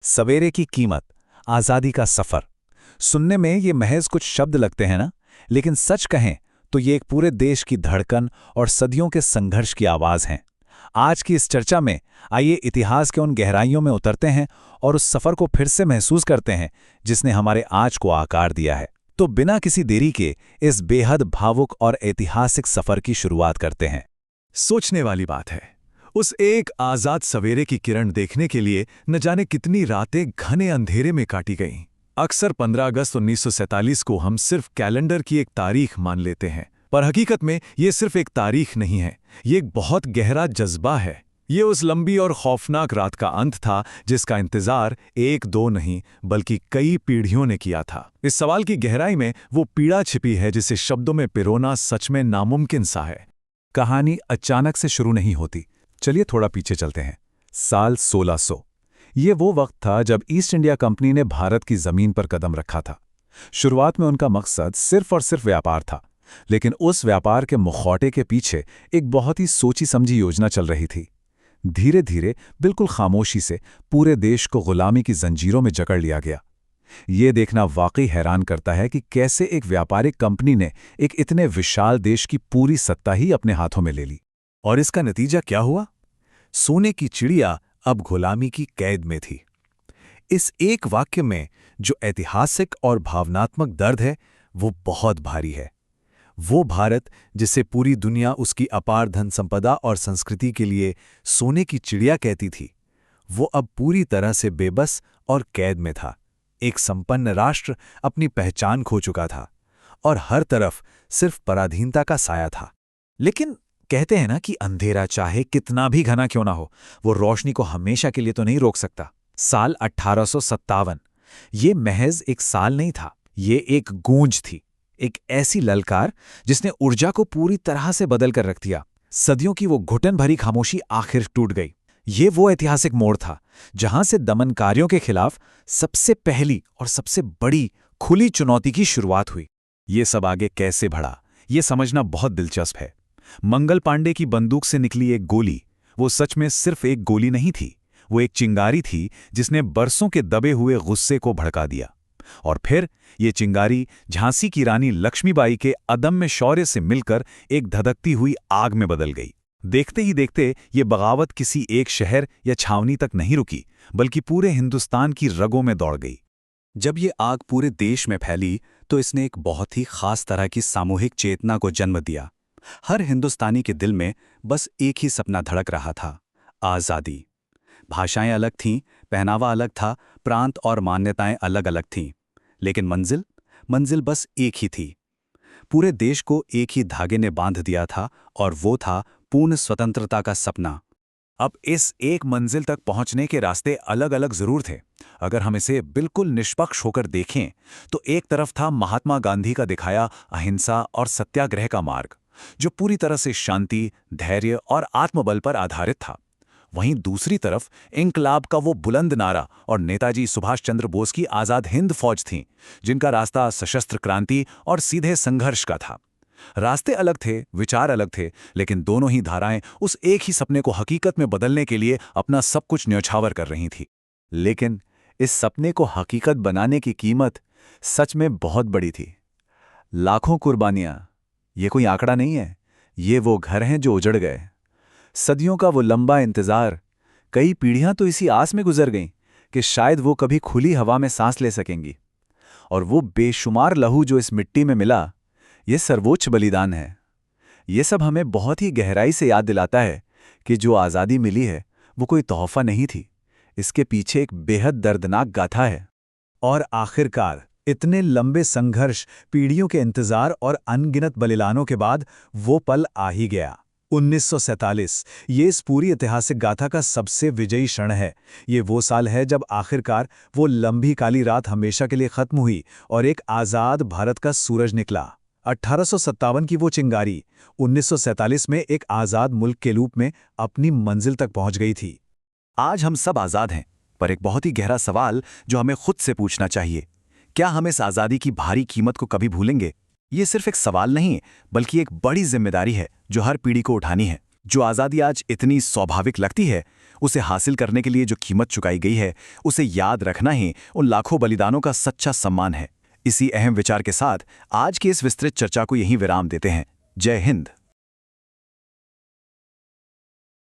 सवेरे की कीमत, आज़ादी का सफ़र। सुनने में ये महज कुछ शब्द लगते हैं ना, लेकिन सच कहें तो ये एक पूरे देश की धड़कन और सदियों के संघर्ष की आवाज़ हैं। आज की इस चर्चा में आइए इतिहास के उन गहराइयों में उतरते हैं और उस सफ़र को फिर से महसूस करते हैं जिसने हमारे आज को आकार दिया है। तो बिना किसी देरी के इस बेहद भावुक और ऐतिहासिक सफ़र की शुरुआत करते हैं। सोचने वाली बात है, उस एक आजाद सवेरे की किरण देखने के लिए न जाने कितनी रातें घने अंधेरे में काटी गईं। अक्सर 15 अगस्त 1947 को हम सिर्फ कैलेंडर की एक तारीख मान लेते हैं, पर हकीकत में ये सिर्फ एक तारीख नहीं है, ये एक बहुत गहरा जज्बा है। ये उस लंबी और खौफनाक रात का अंत था जिसका इंतजार एक दो नहीं बल्कि कई पीढ़ियों ने किया था। इस सवाल की गहराई में वो पीड़ा छिपी है जिसे शब्दों में पिरोना सच में नामुमकिन सा है। कहानी अचानक से शुरू नहीं होती। चलिए थोड़ा पीछे चलते हैं। साल 1600। ये वो वक्त था जब ईस्ट इंडिया कंपनी ने भारत की जमीन पर कदम रखा था। शुरुआत में उनका मकसद सिर्फ और सिर्फ व्यापार था, लेकिन उस व्यापार के मुखौटे के पीछे एक बहुत ही सोची समझी योजना चल रही थी। धीरे धीरे, बिल्कुल खामोशी से, पूरे देश को गुलामी की जंजीरों में जकड़ लिया गया। ये देखना वाकई हैरान करता है कि कैसे एक व्यापारिक कंपनी ने एक इतने विशाल देश की पूरी सत्ता ही अपने हाथों में ले ली। और इसका नतीजा क्या हुआ? सोने की चिड़िया अब गुलामी की कैद में थी। इस एक वाक्य में जो ऐतिहासिक और भावनात्मक दर्द है वो बहुत भारी है। वो भारत जिसे पूरी दुनिया उसकी अपार धन संपदा और संस्कृति के लिए सोने की चिड़िया कहती थी, वो अब पूरी तरह से बेबस और कैद में था। एक संपन्न राष्ट्र अपनी पहचान खो चुका था और हर तरफ सिर्फ पराधीनता का साया था। लेकिन कहते हैं ना कि अंधेरा चाहे कितना भी घना क्यों ना हो, वो रोशनी को हमेशा के लिए तो नहीं रोक सकता। साल 1857। ये महज एक साल नहीं था, ये एक गूंज थी, एक ऐसी ललकार जिसने ऊर्जा को पूरी तरह से बदल कर रख दिया। सदियों की वो घुटन भरी खामोशी आखिर टूट गई। ये वो ऐतिहासिक मोड़ था जहां से दमनकारियों के खिलाफ सबसे पहली और सबसे बड़ी खुली चुनौती की शुरुआत हुई। ये सब आगे कैसे बढ़ा, ये समझना बहुत दिलचस्प है। मंगल पांडे की बंदूक से निकली एक गोली, वो सच में सिर्फ एक गोली नहीं थी, वो एक चिंगारी थी जिसने बरसों के दबे हुए गुस्से को भड़का दिया। और फिर ये चिंगारी झांसी की रानी लक्ष्मीबाई के अदम्य शौर्य से मिलकर एक धधकती हुई आग में बदल गई। देखते ही देखते ये बगावत किसी एक शहर या छावनी तक नहीं रुकी, बल्कि पूरे हिंदुस्तान की रगों में दौड़ गई। जब ये आग पूरे देश में फैली तो इसने एक बहुत ही खास तरह की सामूहिक चेतना को जन्म दिया। हर हिंदुस्तानी के दिल में बस एक ही सपना धड़क रहा था, आज़ादी। भाषाएं अलग थीं, पहनावा अलग था, प्रांत और मान्यताएं अलग अलग थीं, लेकिन मंजिल बस एक ही थी। पूरे देश को एक ही धागे ने बांध दिया था और वो था पूर्ण स्वतंत्रता का सपना। अब इस एक मंजिल तक पहुंचने के रास्ते अलग अलग जरूर थे। अगर हम इसे बिल्कुल निष्पक्ष होकर देखें तो एक तरफ था महात्मा गांधी का दिखाया अहिंसा और सत्याग्रह का मार्ग, जो पूरी तरह से शांति, धैर्य और आत्मबल पर आधारित था। वहीं दूसरी तरफ इंकलाब का वो बुलंद नारा और नेताजी सुभाष चंद्र बोस की आज़ाद हिंद फौज थी, जिनका रास्ता सशस्त्र क्रांति और सीधे संघर्ष का था। रास्ते अलग थे, विचार अलग थे, लेकिन दोनों ही धाराएं उस एक ही सपने को हकीकत में बदलने के लिए अपना सब कुछ न्यौछावर कर रही थी। लेकिन इस सपने को हकीकत बनाने की कीमत सच में बहुत बड़ी थी। लाखों कुर्बानियां, ये कोई आंकड़ा नहीं है, ये वो घर हैं जो उजड़ गए। सदियों का वो लंबा इंतजार, कई पीढ़ियां तो इसी आस में गुजर गईं कि शायद वो कभी खुली हवा में सांस ले सकेंगी। और वो बेशुमार लहू जो इस मिट्टी में मिला, ये सर्वोच्च बलिदान है। ये सब हमें बहुत ही गहराई से याद दिलाता है कि जो आज़ादी मिली है वो कोई तोहफा नहीं थी, इसके पीछे एक बेहद दर्दनाक गाथा है। और आखिरकार इतने लंबे संघर्ष, पीढ़ियों के इंतजार और अनगिनत बलिदानों के बाद वो पल आ ही गया। 1947, ये इस पूरी ऐतिहासिक गाथा का सबसे विजयी क्षण है। ये वो साल है जब आखिरकार वो लंबी काली रात हमेशा के लिए खत्म हुई और एक आज़ाद भारत का सूरज निकला। 1857 की वो चिंगारी 1947 में एक आज़ाद मुल्क के रूप में अपनी मंजिल तक पहुंच गई थी। आज हम सब आज़ाद हैं, पर एक बहुत ही गहरा सवाल जो हमें खुद से पूछना चाहिए, क्या हम इस आज़ादी की भारी कीमत को कभी भूलेंगे? ये सिर्फ एक सवाल नहीं, बल्कि एक बड़ी जिम्मेदारी है जो हर पीढ़ी को उठानी है। जो आज़ादी आज इतनी स्वाभाविक लगती है, उसे हासिल करने के लिए जो कीमत चुकाई गई है, उसे याद रखना ही उन लाखों बलिदानों का सच्चा सम्मान है। इसी अहम विचार के साथ आज की इस विस्तृत चर्चा को यहीं विराम देते हैं। जय हिंद।